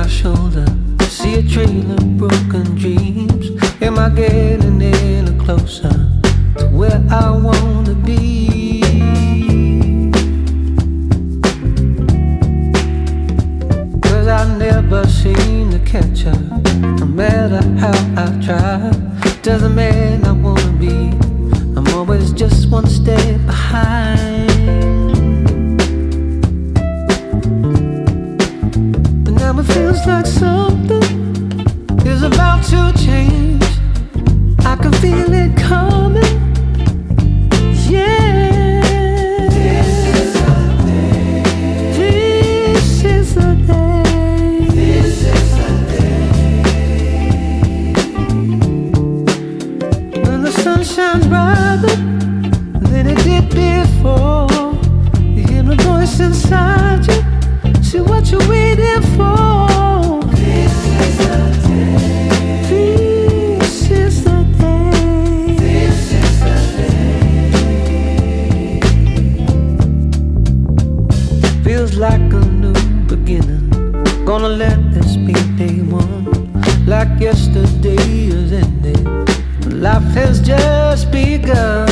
my shoulder. See a trail of broken dreams. Am I getting any closer to where I wanna be? Cause I never seem to catch up, no matter how I try. Doesn't mean I wanna be, I'm always just one step behind. But now it feels like something is about to change. I can feel it coming. Yeah. This is the day. This is the day. This is the day. When the sun shines brighter than it did before, you hear the voice inside you. See what you're waiting for. Like a new beginning, gonna let this be day one. Like yesterday is ending, life has just begun.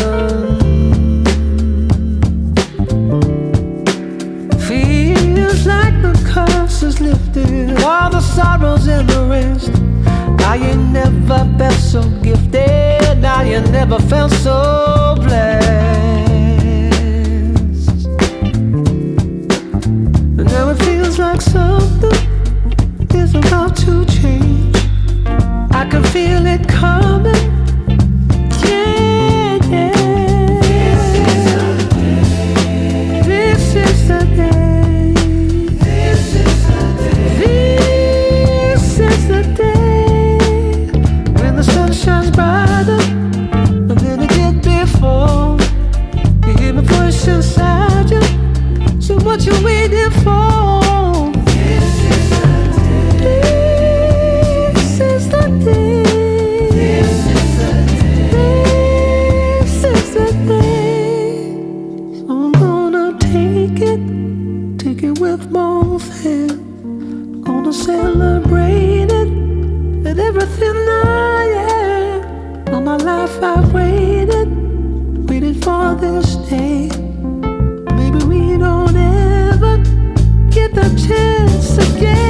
Feels like the curse is lifted, all the sorrows and the rest. I ain't never felt so gifted, I ain't never felt so blessed. Now it feels like something is about to change. I can feel it coming. Yeah, yeah. This is the day. This is the day. This is the day. When the sun shines brighter than it did before. You hear my voice inside you. So what you waiting for? This is the day. This is the day. This is the day. This is the day. So I'm gonna take it with both hands. Gonna celebrate it with everything I am. All my life I've waited for this day. We don't ever get the chance again.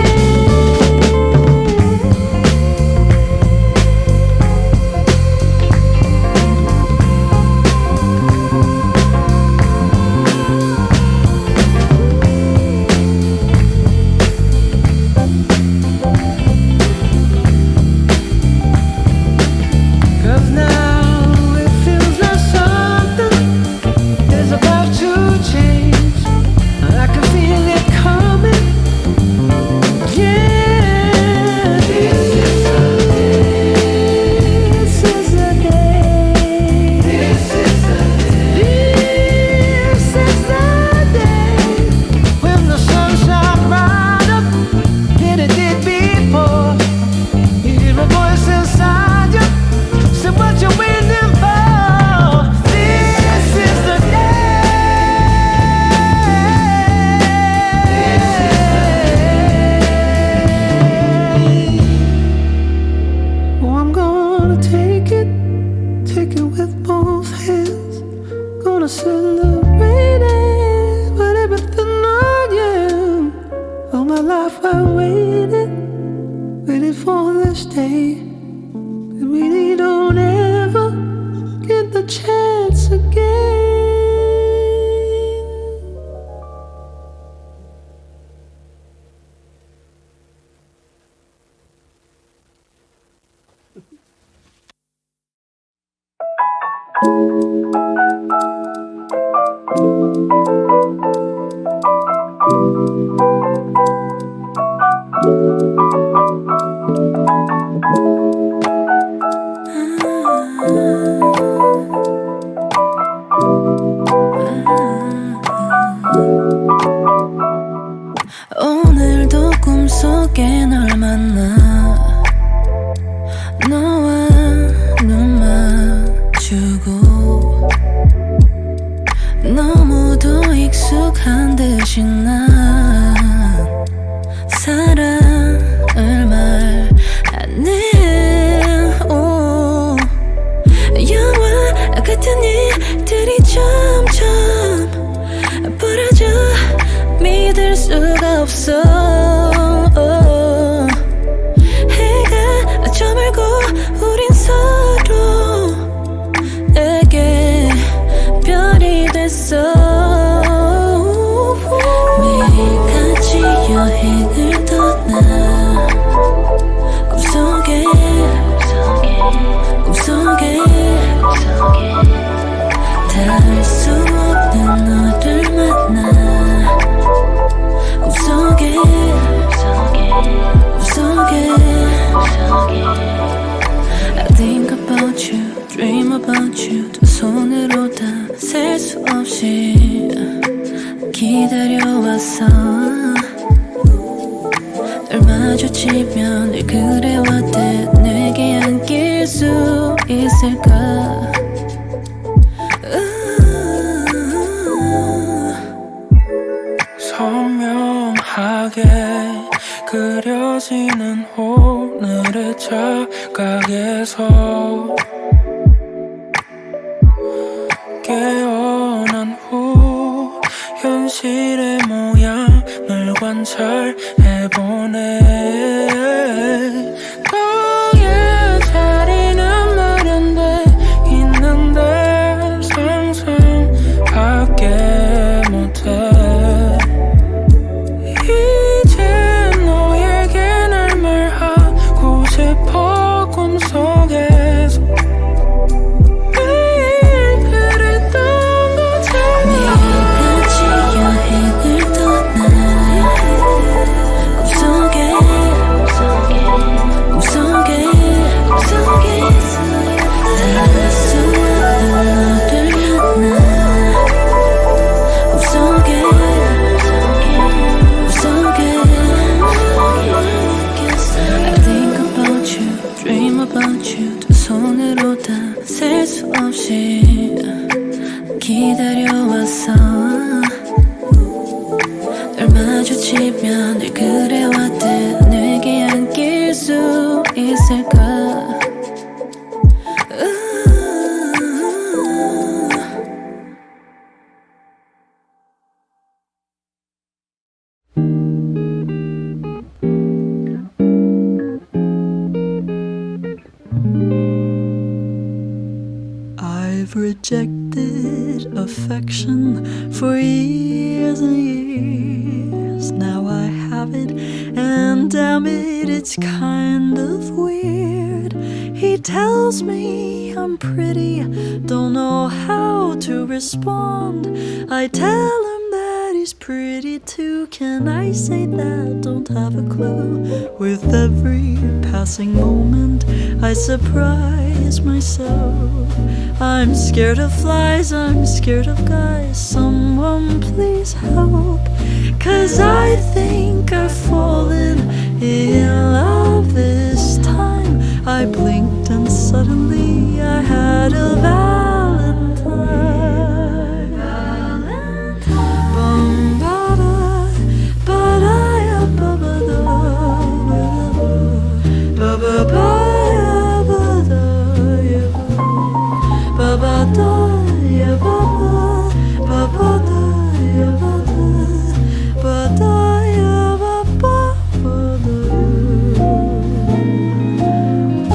Cause now it feels like something is about to change. I can feel it coming. Yeah. This is the day. This is the day. This is the day. When the sun shines brighter than it did before. You hear a voice inside you. Say what you're waiting for. This is the day. Take it with both hands. Gonna celebrate it with everything I am. All my life I waited for this day. And we don't ever get the chance again. 오늘도 꿈속에 널 만나 너와 눈 맞추고 너무도 익숙한 듯이 난 살아 점점 부러져 믿을 수가 없어 해가 저물고 우린 서로 내게 별이 됐어 매일 같이 여행을 떠나 꿈속에 닿을 수 없는 너를 만나 꿈속에 I think about you, dream about you 두 손으로 다 셀 수 없이 기다려왔어 널 마주치면 늘 그래왔대 내게 안길 수 있을까 선명하게 그려지는 오늘의 자각에서 깨어난 후 현실의 모양을 관찰해보네 너의 자리는 마련돼 있는데 상상밖에 못해 이제 너에게 날 말하고 싶어 꿈속에서 매일 그랬던 것처럼 매일같이 여행을 떠나 꿈속에 닿을 수 없는 너를 만나 꿈속에 I think about you, dream about you 두 손으로 다 셀 수 없이 기다려왔어 널 마주치면 늘 그래왔대 내게 안길 수 있을까 I've rejected affection for years and years. Now I have it, and damn it, it's kind of weird. He tells me I'm pretty, don't know how to respond. I tell him that he's pretty too. Can I say that? Don't have a clue. With every passing moment, I surprise myself. I'm scared of flies, I'm scared of guys. Someone please help. 'Cause I think I've fallen in love this time. I blinked and suddenly I had a Valentine. Bum ba da ba da ya ba ba da ba ba ba.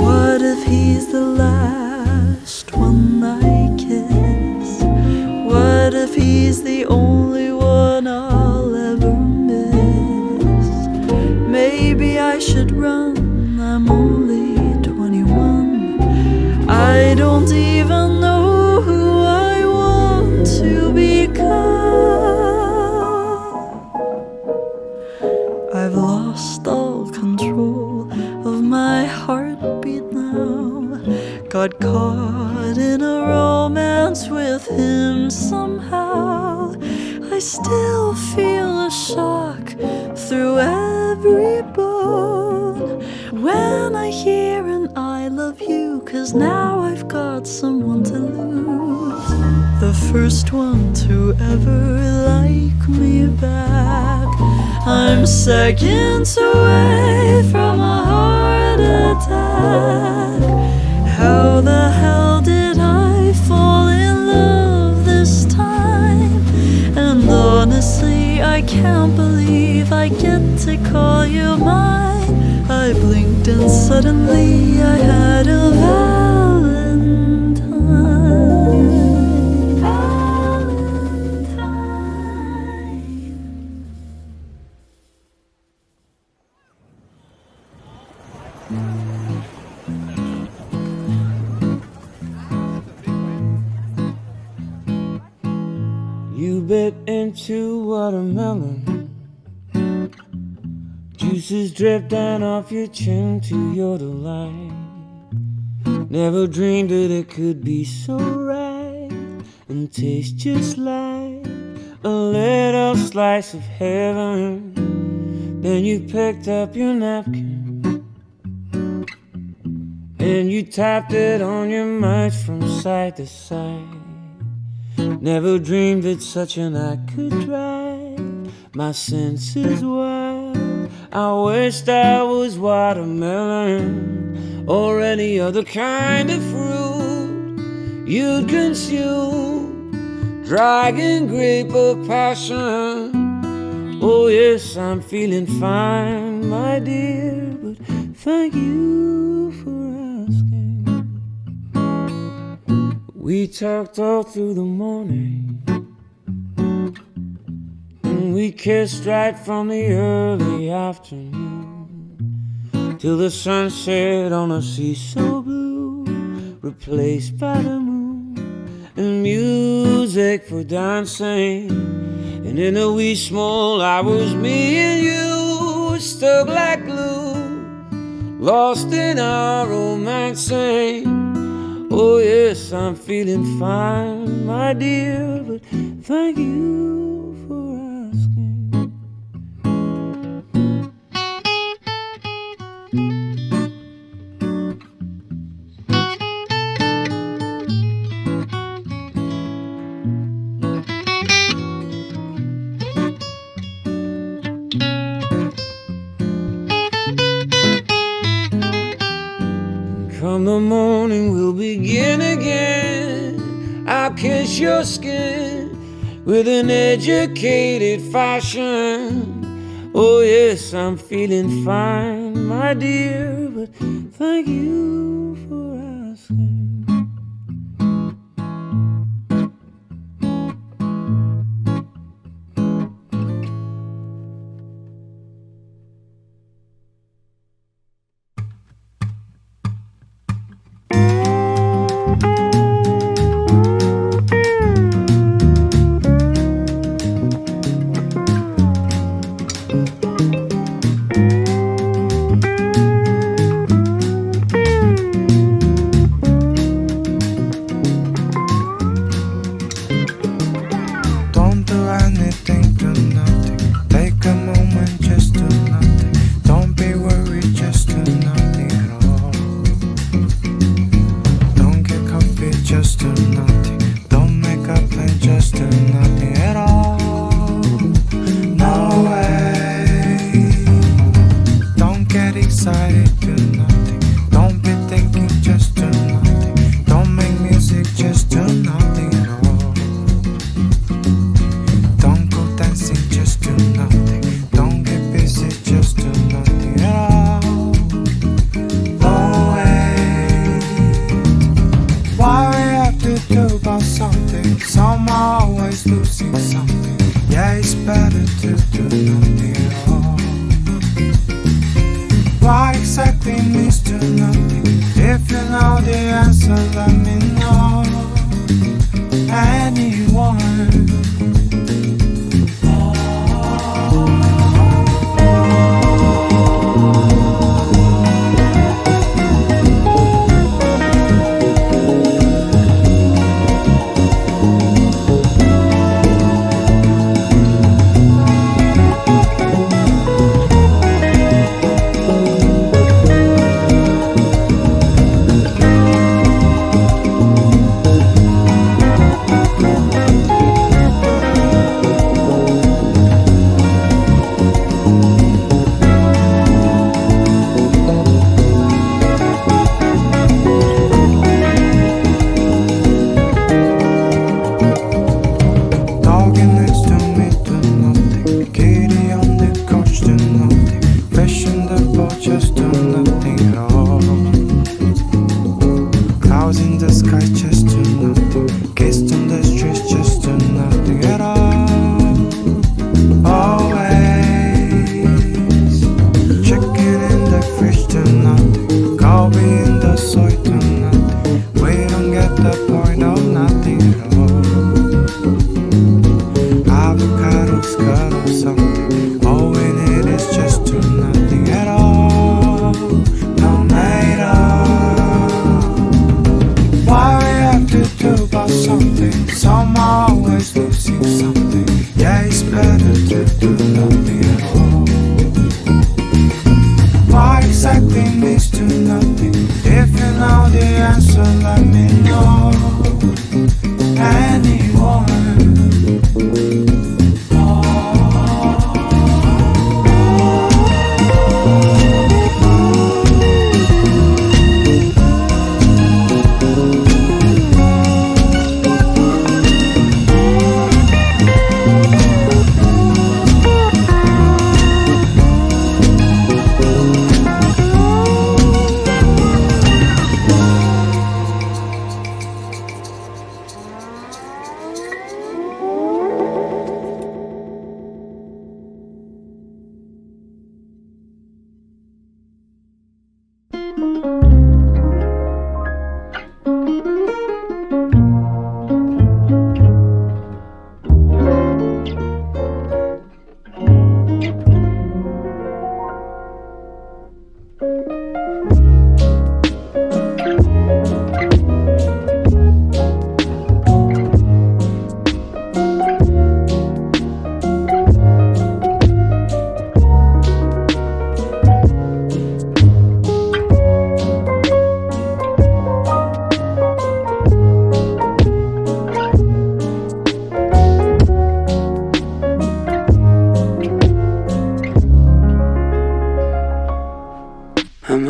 What if he's the last one I kiss? What if he's the only one I'll ever miss? Maybe I should run, I'm only 21. I don't even know who I want to become. I've lost all control of my heartbeat now. Got caught in a romance with him somehow. I still feel a shock through every bone when I hear an I love you, 'cause now I've got someone to lose. The first one to ever like me back. I'm seconds away from a heart attack. How the hell did I fall in love this suddenly I had a You bit into watermelon, juices drip down off your chin to your delight. Never dreamed that it could be so right and taste just like a little slice of heaven. Then you picked up your napkin and you tapped it on your mic from side to side. Never dreamed that such an act could drive my senses wild. I wished I was watermelon or any other kind of fruit you'd consume. Dragon grape of passion. Oh yes, I'm feeling fine, my dear, but thank you for asking. We talked all through the morning, and we kissed right from the early afternoon till the sun set on a sea so blue, replaced by the moon and music for dancing. And in the wee small hours, me and you were stuck like glue, lost in our romancing. Oh yes, I'm feeling fine, my dear, but thank you for asking. Come the morning, we'll begin again. I'll kiss your skin with an educated fashion. Oh yes, I'm feeling fine, my dear, but thank you for asking.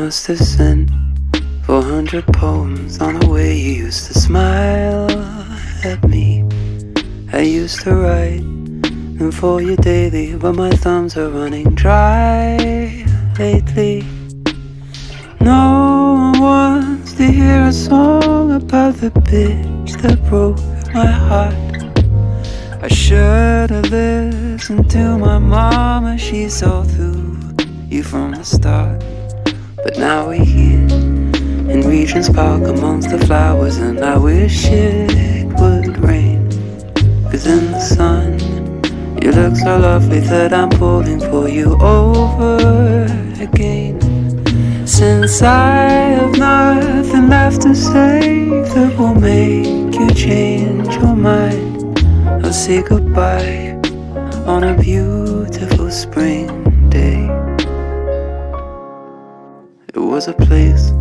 must have sent 400 poems on the way you used to smile at me. I used to write them for you daily, but my thumbs are running dry lately. No one wants to hear a song about the bitch that broke my heart. I should have listened to my mama, she saw through you from the start. But now we're here in Regent's Park amongst the flowers, and I wish it would rain. 'Cause in the sun you look so lovely that I'm pulling for you over again. Since I have nothing left to say that will make you change your mind, I'll say goodbye on a beautiful spring day. It was a place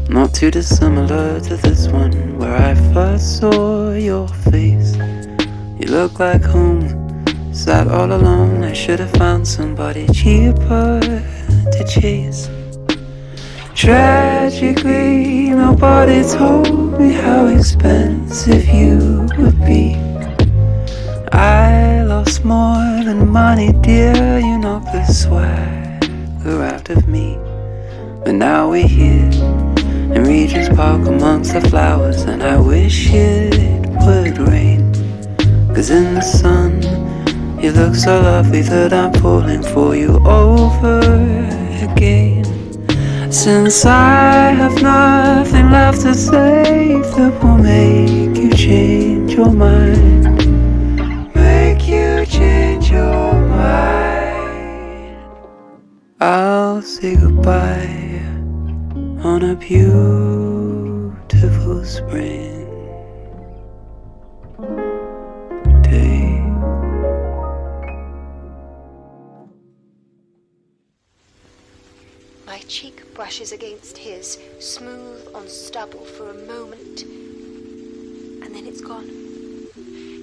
not too dissimilar to this one, where I first saw your face. You look like home, sat all alone. I should have found somebody cheaper to chase. Tragically, nobody told me how expensive you would be. I lost more than money, dear. You knocked the swagger out of me. But now we're here in Regent's Park amongst the flowers, and I wish it would rain. 'Cause in the sun you look so lovely that I'm pulling for you over again. Since I have nothing left to say that will make you change your mind, make you change your mind, I'll say goodbye on a beautiful spring day. My cheek brushes against his, smooth on stubble for a moment, and then it's gone.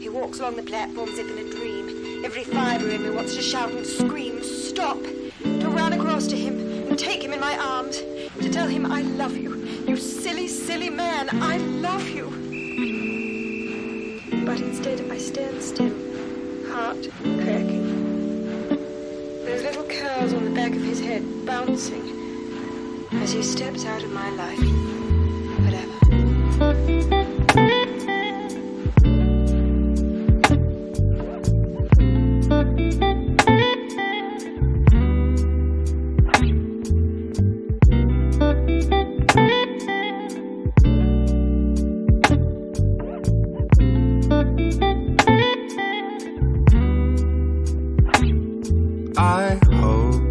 He walks along the platform as if in a dream. Every fibre in me wants to shout and scream, stop, to run across to him and take him in my arms, to tell him I love you, you silly, silly man, I love you. But instead I stand still, heart cracking. Those little curls on the back of his head bouncing as he steps out of my life forever. I hope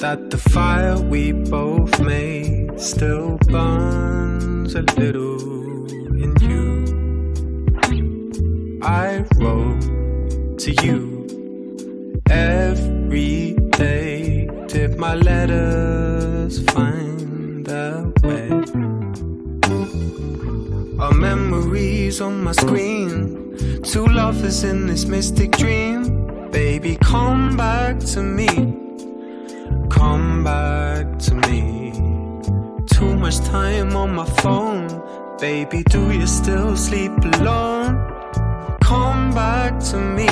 that the fire we both made still burns a little in you. I wrote to you every day. Did my letters find their way? Our memories on my screen, two lovers in this mystic dream. Baby, come back to me, come back to me. Too much time on my phone. Baby, do you still sleep alone? Come back to me,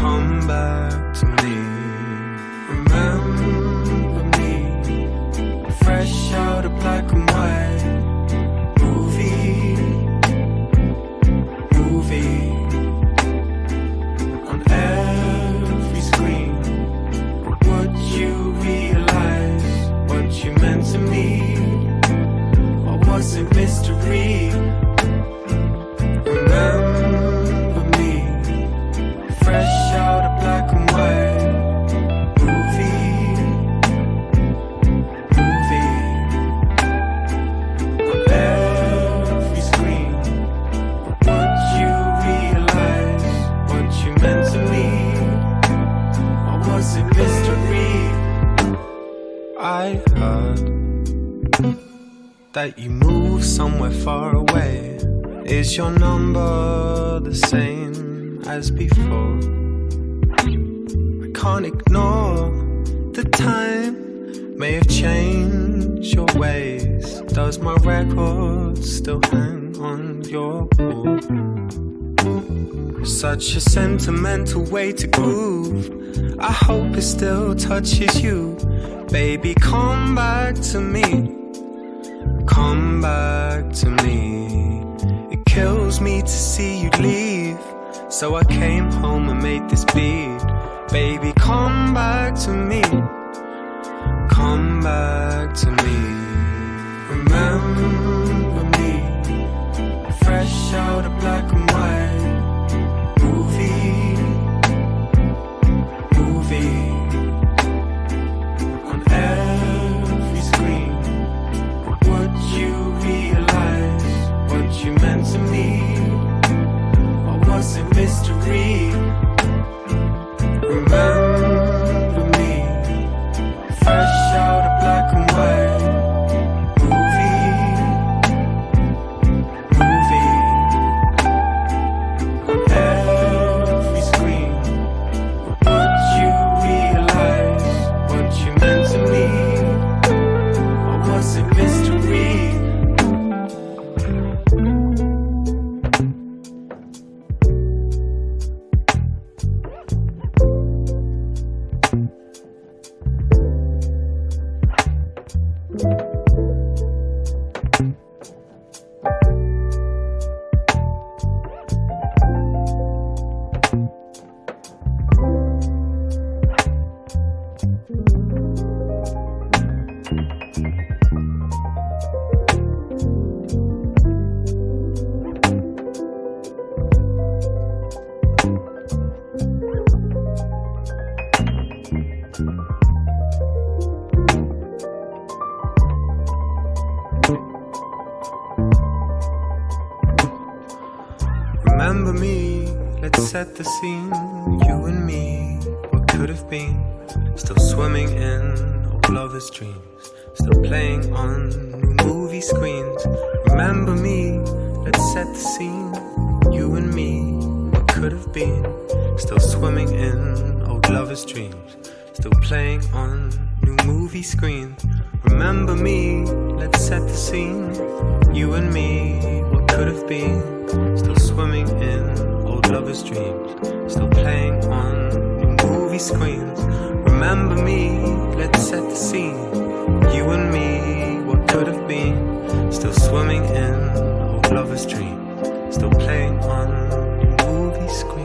come back to me. Remember me, fresh out of black and white. Movie on every screen. Would you realize what you meant to me? Or was it mystery? Remember me, fresh out of black and white. Movie on every screen. Would you realize what you meant to me? Or was it mystery? I heard that you moved somewhere far away. Is your number the same as before? I can't ignore the time may have changed your ways. Does my record still hang on your wall? Such a sentimental way to groove. I hope it still touches you. Baby, come back to me. Come back to me. It kills me to see you leave, so I came home and made this beat. Baby, come back to me. Come back to me. Remember me, fresh out of black and white. Movie on every screen. Would you realize what you meant to me? Or was it mystery? Remember me, fresh out of black and white. Movie on every screen. Would you realize what you meant to me? Or was it mystery? Remember me, let's set the scene. You and me, what could have been. Still swimming in old lovers' dreams. Still playing on new movie screens. Remember me, let's set the scene. You and me, what could have been. Still swimming in old lovers' dreams. Still playing on new movie screens. Remember me, let's set the scene. You and me, what could have been. Still swimming in old lovers' dreams. Still playing on new movie screens. Remember me, let's set the scene. You and me, what could have been. Still swimming in old lovers' dreams. Still playing on new movie screens.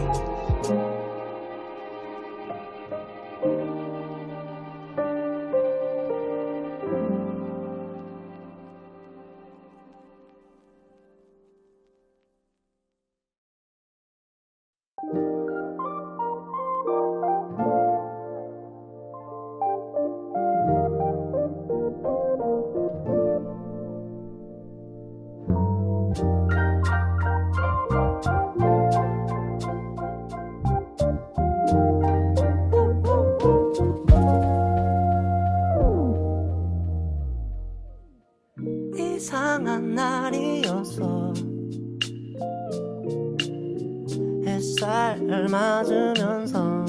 이상한 날이었어. 햇살 맞으면서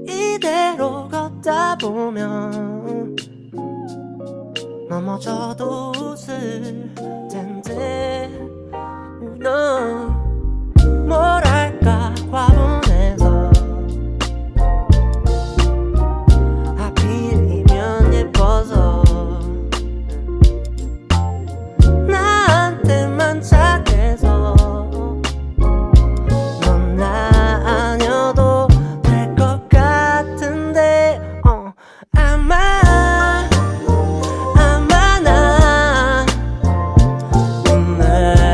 이대로 걷다 보면 넘어져도 웃을 텐데 넌 뭐랄까 과분해서 하필이면 예뻐서 나한테만 착해서 넌 나 아니어도 될 것 같은데 아마 나 오늘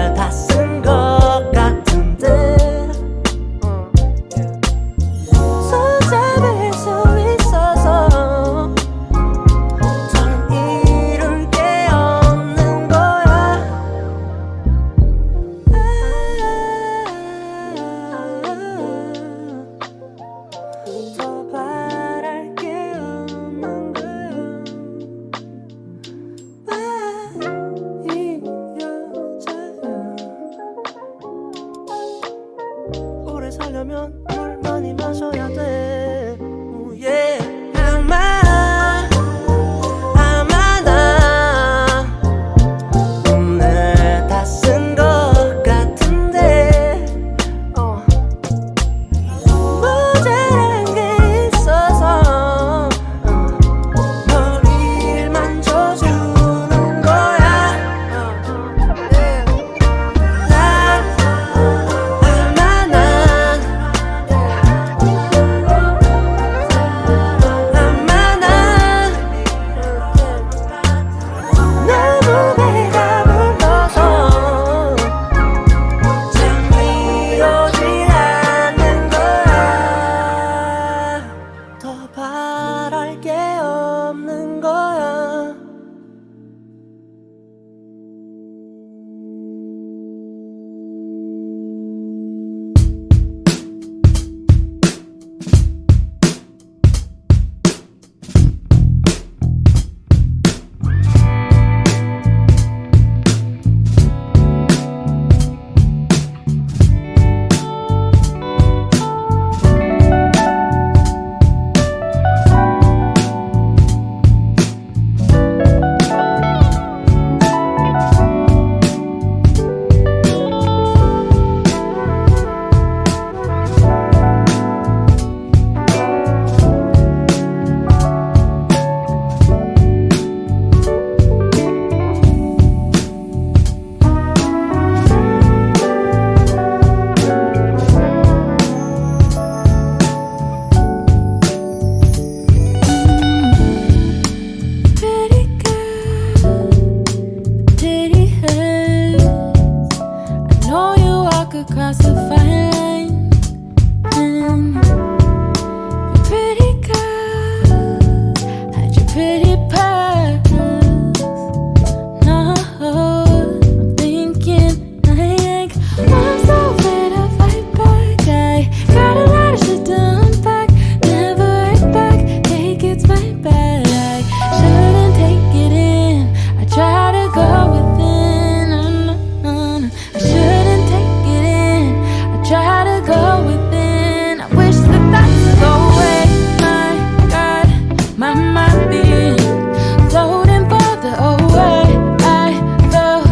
floating farther away. I felt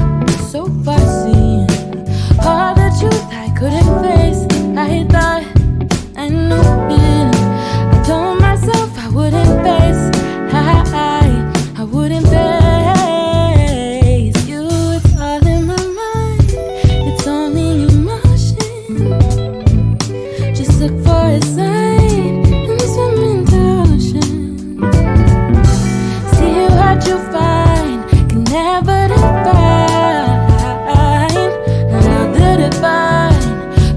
so far seen, all the truth I couldn't face. I thought I knew it. I told myself I wouldn't face. I wouldn't face you. It's all in my mind. It's only emotion. Just look for a sign and swim into ocean. See what you find can never define. Another divine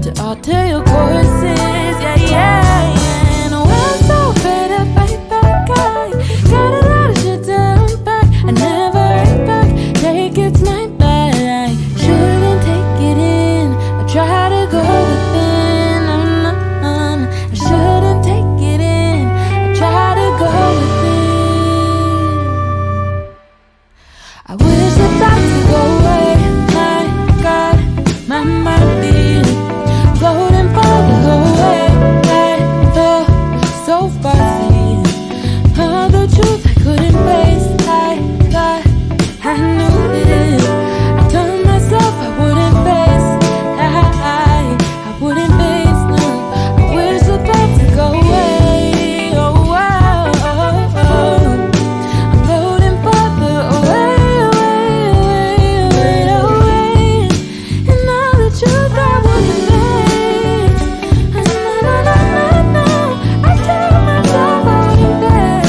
to alter your courses. Yeah, yeah, yeah. And we're so afraid to fight back. I got a lot of shit to unpack. I never hurt back. Take it's my bad. I shouldn't take it in. I try to go within. I shouldn't take it in. I try to go within. I wish the thoughts would go away. My God, my mind is floating farther away. I feel so far seen, all the truth I couldn't face. I thought I knew it. I told myself I wouldn't face. I wouldn't face, no. I wish the thoughts would go away. Oh, wow, oh, oh. I'm floating farther away, away, away, away. And all the truth I wouldn't face. No. I tell myself I wouldn't face.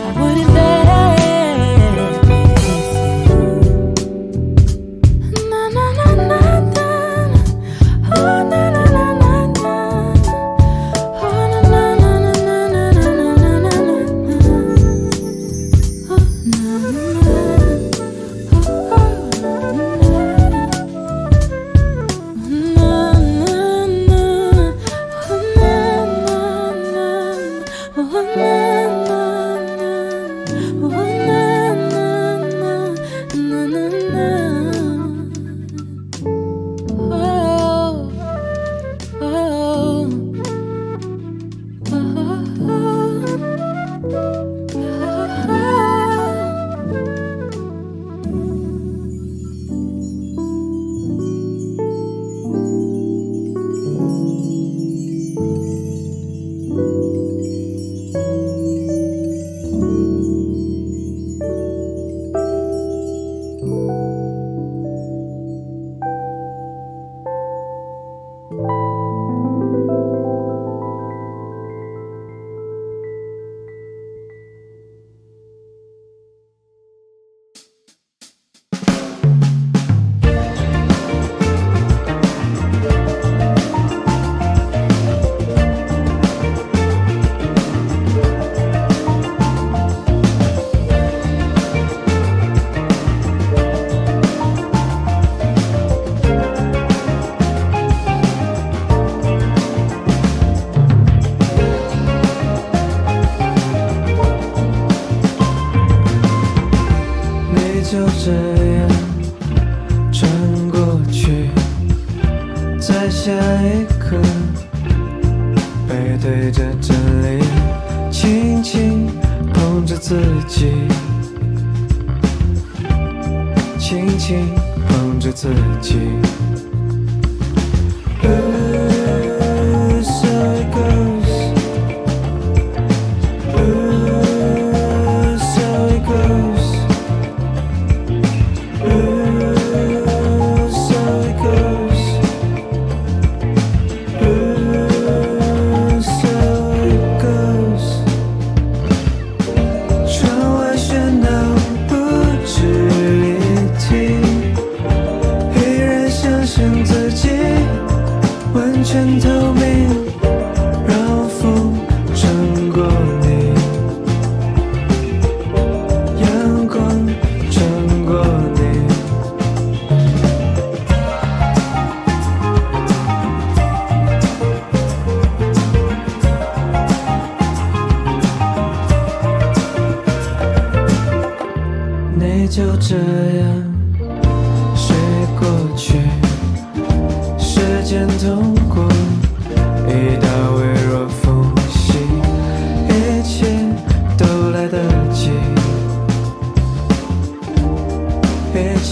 I wouldn't face. Na na na na na. Oh na na na na na. Oh na na na na na na na na na na. Oh na na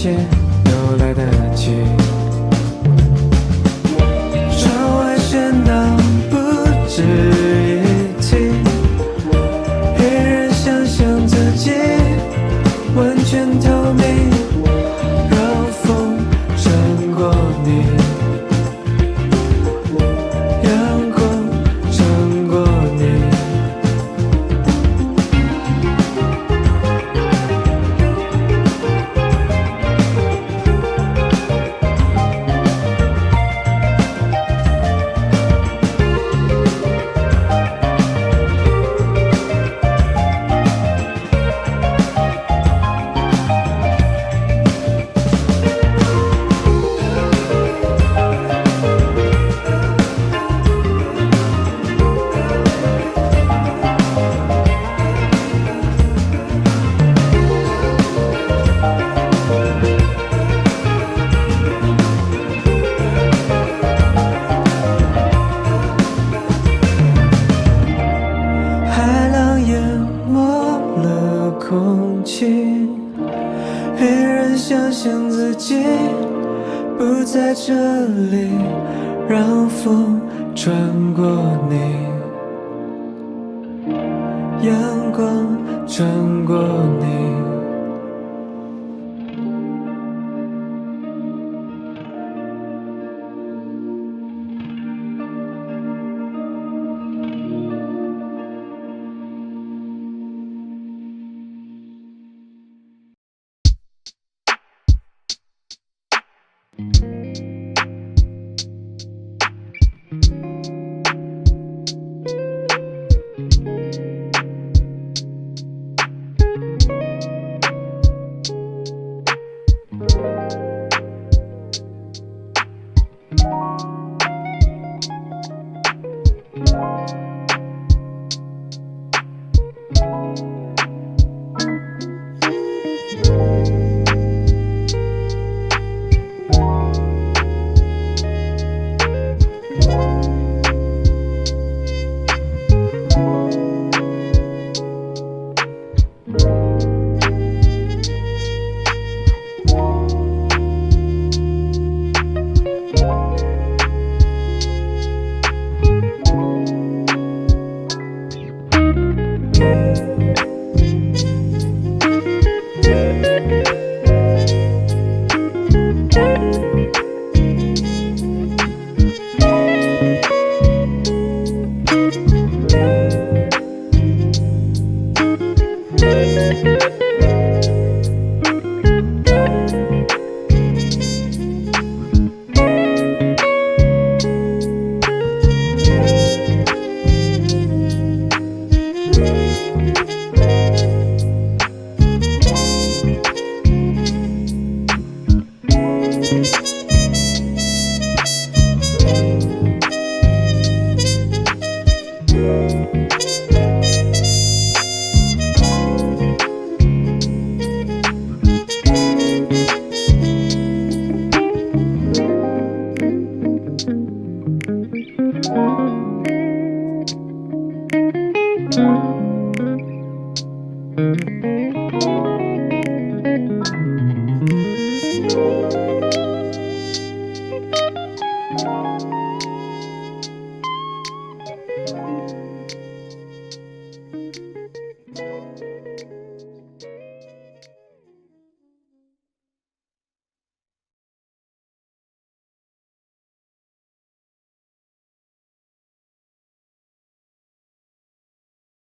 切都来得及。窗外喧闹不值一提，别人想象自己完全透明，让风穿过你，阳光穿过你。海浪淹没了空气，别人想象自己不在这里，让风穿过你，阳光穿过你。